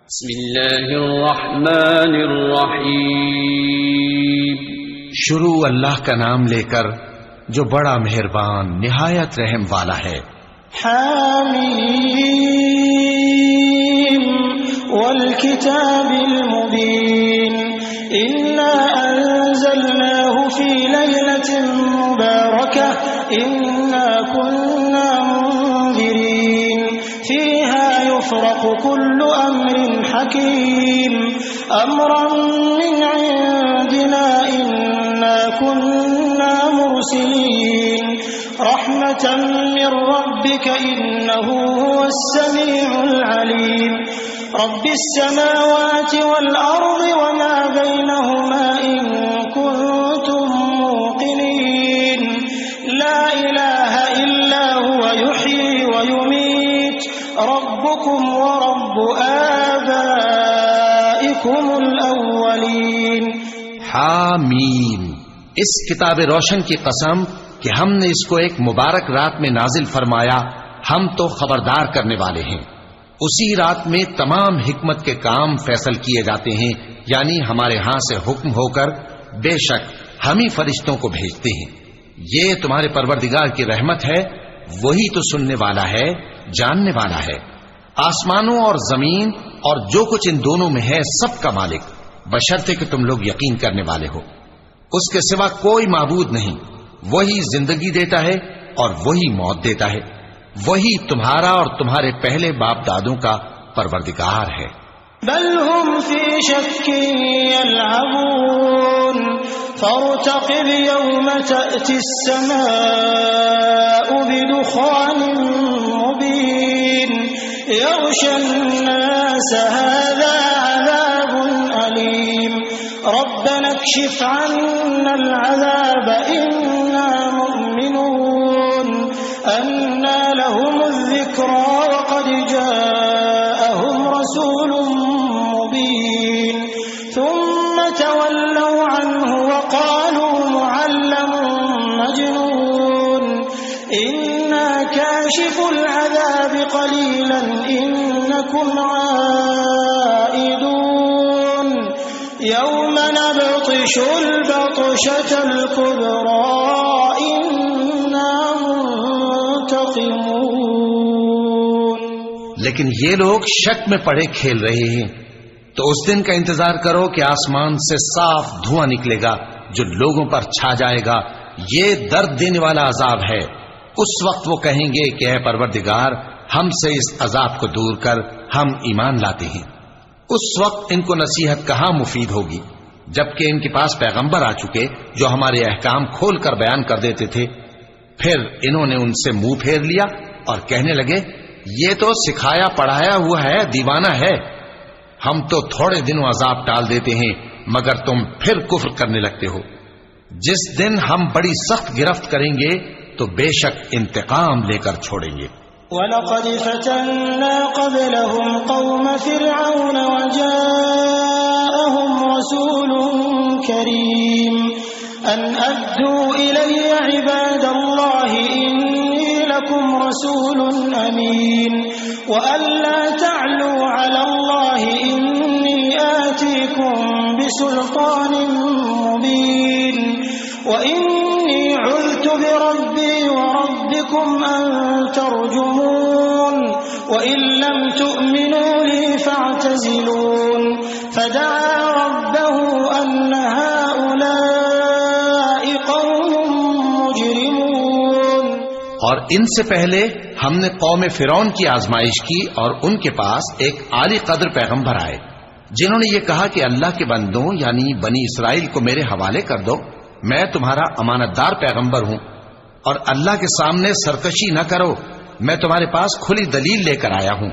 बिस्मिल्लाहिर्रहमानिर्रहीम। शुरू अल्लाह का नाम लेकर जो बड़ा मेहरबान निहायत रहम वाला है। हामीम वल किताबिल मुबीन इन्ना अंज़लनाहु फी लैलतिन मुबारकह इन्ना कुन्ना मुंज़िरीन फीहा युफ़रक़ु कुल्लु अम्रिन हकीम अम्रन मिन इंदिना इन्ना कुन्ना मुरसिलीन रहमतन मिन रब्बिक इन्नहु हुवस समीउल अलीम रब्बिस समावाति वल अर्दि वमा बैनहुमा इन कुंतुम मूक़िनीन ला इलाहा इल्ला हुवा युह्यी व युमीत रब्बुकुम व रब्बु आबाइकुमुल अव्वलीन। हामीम, इस किताब रोशन की कसम कि हमने इसको एक मुबारक रात में नाजिल फरमाया, हम तो खबरदार करने वाले हैं। उसी रात में तमाम हिकमत के काम फैसल किए जाते हैं, यानी हमारे यहां से हुक्म होकर बेशक हम ही फरिश्तों को भेजते हैं। ये तुम्हारे परवरदिगार की रहमत है, वही तो सुनने वाला है, जानने वाला है। आसमानों और जमीन और जो कुछ इन दोनों में है सबका मालिक, बशर्ते कि तुम लोग यकीन करने वाले हो। उसके सिवा कोई माबूद नहीं, वही जिंदगी देता है और वही मौत देता है, वही तुम्हारा और तुम्हारे पहले बाप दादों का परवरदिगार है। बल हुम फी शक्किन यलअबून फर्तक़िब यौम तअतिस समाउ बिदुखानिन मुबीन यग़शन नास हाज़ा अज़ाबुन अलीम रब्बना इक्शिफ अन्नल अज़ाब इन्ना मुमिनून अन्ना लहुमुज़ ज़िक्रा वक़द जाअहुम रसूलुम मुबीन थुम्मा तवल्लौ अन्हु वक़ालू मुअल्लमुन मजनून इन्ना काशिफुल अज़ाबि क़लीलन इन्नकुम आइदून यौम नबतिशुल बतशतल कुब्रा इन्ना मुंतक़िमून। लेकिन ये लोग शक में पड़े खेल रहे हैं, तो उस दिन का इंतजार करो कि आसमान से साफ धुआं निकलेगा जो लोगों पर छा जाएगा। ये दर्द देने वाला अजाब है। उस वक्त वो कहेंगे कि ऐ परवरदिगार, हमसे इस अजाब को दूर कर, हम ईमान लाते हैं। उस वक्त इनको नसीहत कहां मुफीद होगी, जबकि इनके पास पैगंबर आ चुके जो हमारे अहकाम खोल कर बयान कर देते थे। फिर इन्होंने उनसे मुंह फेर लिया और कहने लगे, ये तो सिखाया पढ़ाया हुआ है, दीवाना है। हम तो थोड़े दिनों अजाब टाल देते हैं, मगर तुम फिर कुफ्र करने लगते हो। जिस दिन हम बड़ी सख्त गिरफ्त करेंगे तो बेशक इंतकाम लेकर छोड़ेंगे। वलक़द फ़तन्ना क़ब्लहुम क़ौम फ़िरऔन वजाअहुम रसूलुन करीम अन अद्दू इलय्य इबादल्लाहि इन्नी लकुम रसूलुन अमीन व अल्ला तअलू अलल्लाहि इन्नी आतीकुम बिसुल्तानिन मुबीन व इन्नी उज़्तु बिरब्बी व रब्बिकुम अन तर्जुमून व इन लम तु'मिनू ली फअतज़िलून फदआ रब्बहु अन्न हाउलाइ कौमुम मुजरिमून। और इनसे पहले हमने कौम फिरौन की आजमाइश की और उनके पास एक आली कद्र पैगंबर आए, जिन्होंने ये कहा कि अल्लाह के बंदों यानी बनी इसराइल को मेरे हवाले कर दो, मैं तुम्हारा अमानतदार पैगंबर हूं और अल्लाह के सामने सरकशी न करो। मैं तुम्हारे पास खुली दलील लेकर आया हूं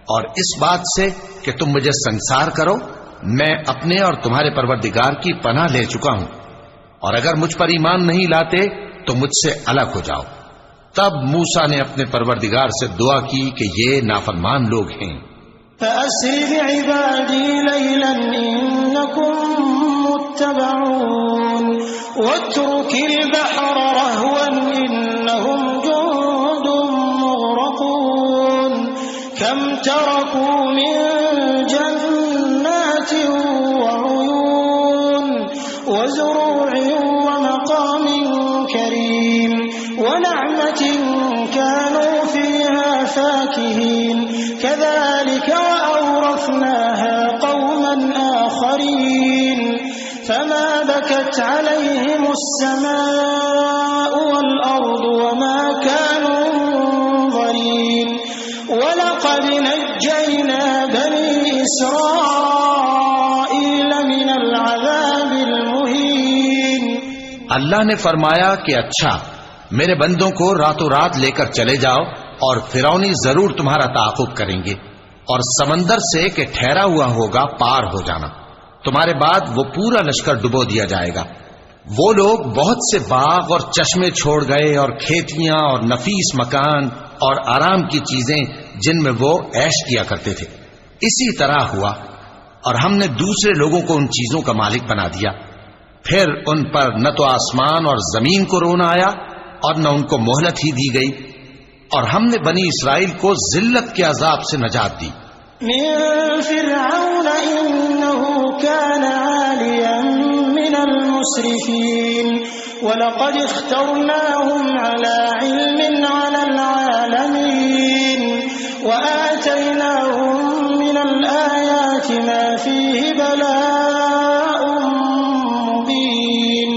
और इस बात से कि तुम मुझे संसार करो, मैं अपने और तुम्हारे परवरदिगार की पनाह ले चुका हूं, और अगर मुझ पर ईमान नहीं लाते तो मुझसे अलग हो जाओ। तब मूसा ने अपने परवरदिगार से दुआ की कि ये नाफरमान लोग हैं। फ़अस्रि बिइबादी लैलन इन्नकुम मुत्तबऊन वत्रुकिल बहर रहवन इन्नहुम जुंदुम मुग़रक़ून कम तरकू मिन وأورثناها قوما آخرين فما بكت عليهم السماء والأرض وما كانوا منظرين ولقد نجينا بني إسرائيل من العذاب المهين। अल्लाह ने फरमाया कि अच्छा, मेरे बंदों को रातों रात लेकर चले जाओ और फिरौनी जरूर तुम्हारा ताक़ुब करेंगे और समंदर से कि ठहरा हुआ होगा पार हो जाना। तुम्हारे बाद वो पूरा लश्कर डुबो दिया जाएगा। वो लोग बहुत से बाग और चश्मे छोड़ गए और खेतियां और नफीस मकान और आराम की चीजें जिनमें वो ऐश किया करते थे। इसी तरह हुआ और हमने दूसरे लोगों को उन चीजों का मालिक बना दिया। फिर उन पर न तो आसमान और जमीन को रोना आया और न उनको मोहलत ही दी गई और हमने बनी इसराइल को जिल्लत के अजाब से नजात दी। मिन फिरऔन इन्नहु कान आलियन मिनल मुस्रिफीन वलक़द इख्तरनाहुम अला इल्मिन अलल आलमीन वआतैनाहुम मिनल आयाति मा फीहि बलाउन मुबीन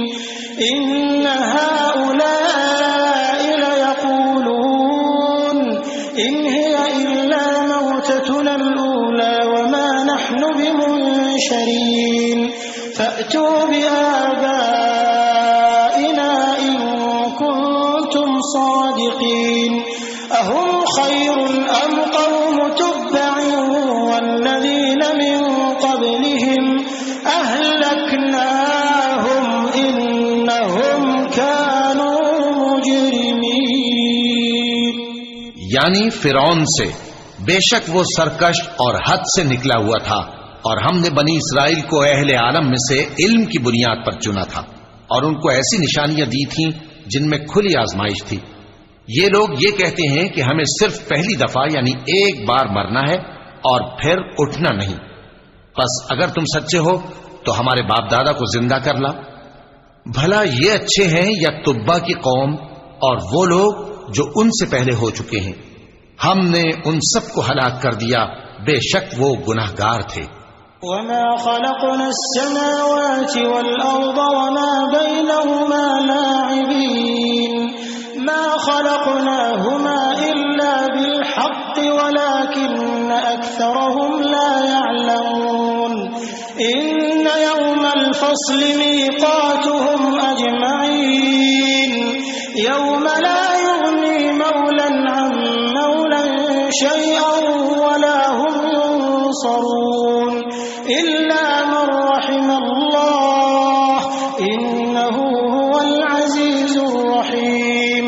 इन्न हाउलाइ लयक़ूलून इन हिय इल्ला मौततुना अल-ऊला वमा नहनु बिमुनशरीन फअतू बिआबाइना इन कुंतुम सादिकीन अहुम खैरुन अम कौम तुब्बइन वल्लज़ीन मिन क़ब्लिहिम अहलकनाहुम इन्नहुम कानू मुजरिमीन। यानी फिरौन से बेशक वो सरकश और हद से निकला हुआ था और हमने बनी इसराइल को अहले आलम में से इल्म की बुनियाद पर चुना था और उनको ऐसी निशानियां दी थीं जिनमें खुली आजमाइश थी। ये लोग ये कहते हैं कि हमें सिर्फ पहली दफा यानी एक बार मरना है और फिर उठना नहीं। बस अगर तुम सच्चे हो तो हमारे बाप दादा को जिंदा कर ला। भला ये अच्छे हैं या तुब्बा की कौम और वो लोग जो उनसे पहले हो चुके हैं। हमने उन सबको हलाक कर दिया, बेशक वो गुनाहगार थे। वमा खलक़ना अस्समावाति वल अर्द वमा बैनहुमा लाइबीन मा खलक़नाहुमा इल्ला बिल हक़्क़ि वलाकिन्न अक्सरहुम ला यअलमून इन्न यौमल फ़स्लि मीक़ातुहुम अजमईन यौम ला युग़नी मौलन अन मौलन शैअन वला हुम युनसरून इल्ला मन रहिमल्लाह इन्नहु हुवल अज़ीज़ुर रहीम।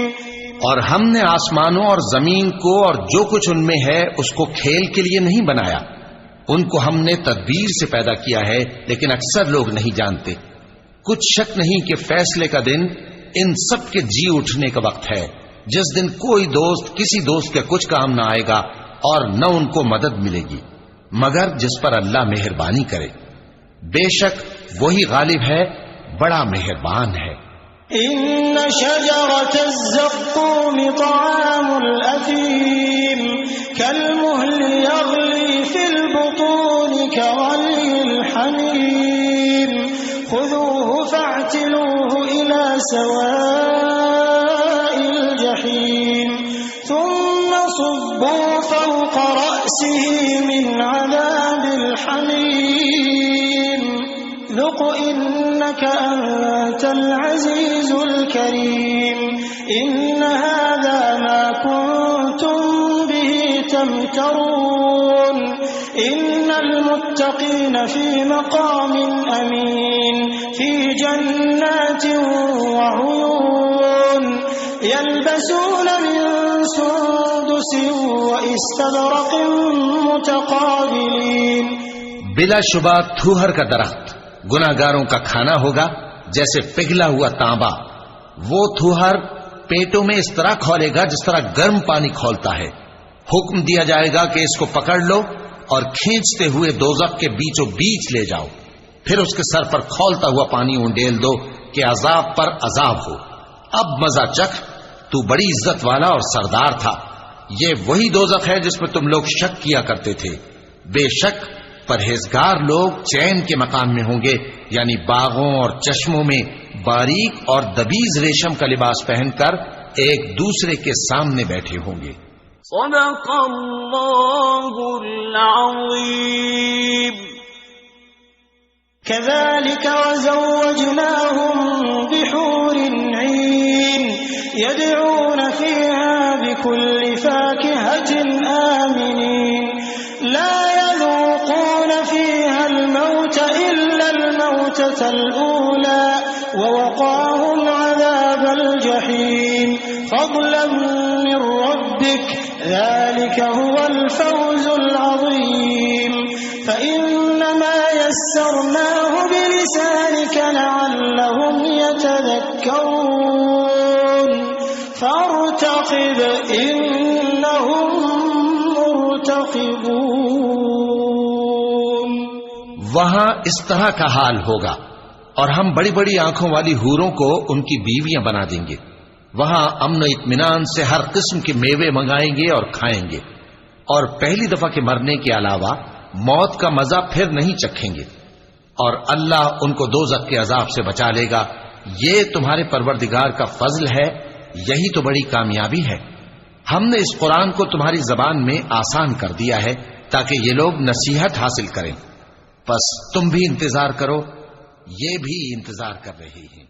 और हमने आसमानों और जमीन को और जो कुछ उनमें है उसको खेल के लिए नहीं बनाया। उनको हमने तदबीर से पैदा किया है, लेकिन अक्सर लोग नहीं जानते। कुछ शक नहीं कि फैसले का दिन इन सब के जी उठने का वक्त है, जिस दिन कोई दोस्त किसी दोस्त के कुछ काम न आएगा और न उनको मदद मिलेगी मगर जिस पर अल्लाह मेहरबानी करे। बेशक वही गालिब है, बड़ा मेहरबान है। इन्न शजरतज़्ज़क़ूम तआमुल असीम कलमुहलि यग़ली फिल बुतून कग़लिल हमीम खुज़ूहु फ़अ्तिलूहु इला सवाइल जहीम थुम्म सुब्बू फ़ौक़ रअसिही मिन अज़ाबिल हमीम ذُقْ إِنَّكَ أَنْتَ الْعَزِيزُ الْكَرِيمُ إِنَّ هَذَا مَا كُنْتُمْ بِهِ تَمْتَرُونَ إِنَّ الْمُتَّقِينَ فِي مَقَامٍ أَمِينٍ فِي جَنَّاتٍ وَعُيُونٍ يَلْبَسُونَ مِنْ سُنْدُسٍ وَإِسْتَبْرَقٍ مُتَقَابِلِينَ। बिलाशुबा थूहर का दरख्त गुनाहगारों का खाना होगा जैसे पिघला हुआ तांबा। वो थूहर पेटों में इस तरह खौलेगा जिस तरह गर्म पानी खौलता है। हुक्म दिया जाएगा कि इसको पकड़ लो और खींचते हुए दोज़ख के बीचों बीच ले जाओ, फिर उसके सर पर खौलता हुआ पानी उंडेल दो कि अजाब पर अजाब हो। अब मजा चख, तू बड़ी इज्जत वाला और सरदार था। ये वही दोज़ख है जिसमें तुम लोग शक किया करते थे। बेशक परहेजगार लोग चैन के मकाम में होंगे, यानी बागों और चश्मों में बारीक और दबीज रेशम का लिबास पहनकर एक दूसरे के सामने बैठे होंगे। सदक़ल्लाहुल अज़ीम। कज़ालिक वज़व्वजनाहुम बिहूरिन ईन यदऊन फ़ीहा बिकुल्लि फ़ाकिहतिन आमिनीन ला यज़ूक़ून फ़ीहा अल-मौत इल्ला अल-मौततल ऊला ववक़ाहुम अज़ाबल जहीम फ़ज़लन मिन रब्बिक ज़ालिक हुवल फ़ौज़ुल अज़ीम। फ़इन्नमा यस्सरनाहु बिलिसानिक लअल्लहुम यतज़क्करून फ़ार्तक़िब इन्नहुम मुर्तक़िबून। वहां इस तरह का हाल होगा और हम बड़ी बड़ी आंखों वाली हूरों को उनकी बीवियां बना देंगे। वहां अमन इत्मीनान से हर किस्म के मेवे मंगाएंगे और खाएंगे, और पहली दफा के मरने के अलावा मौत का मजा फिर नहीं चखेंगे, और अल्लाह उनको दोज़ख के अजाब से बचा लेगा। ये तुम्हारे परवरदिगार का फजल है, यही तो बड़ी कामयाबी है। हमने इस कुरान को तुम्हारी जबान में आसान कर दिया है ताकि ये लोग नसीहत हासिल करें। बस तुम भी इंतजार करो, ये भी इंतजार कर रहे हैं।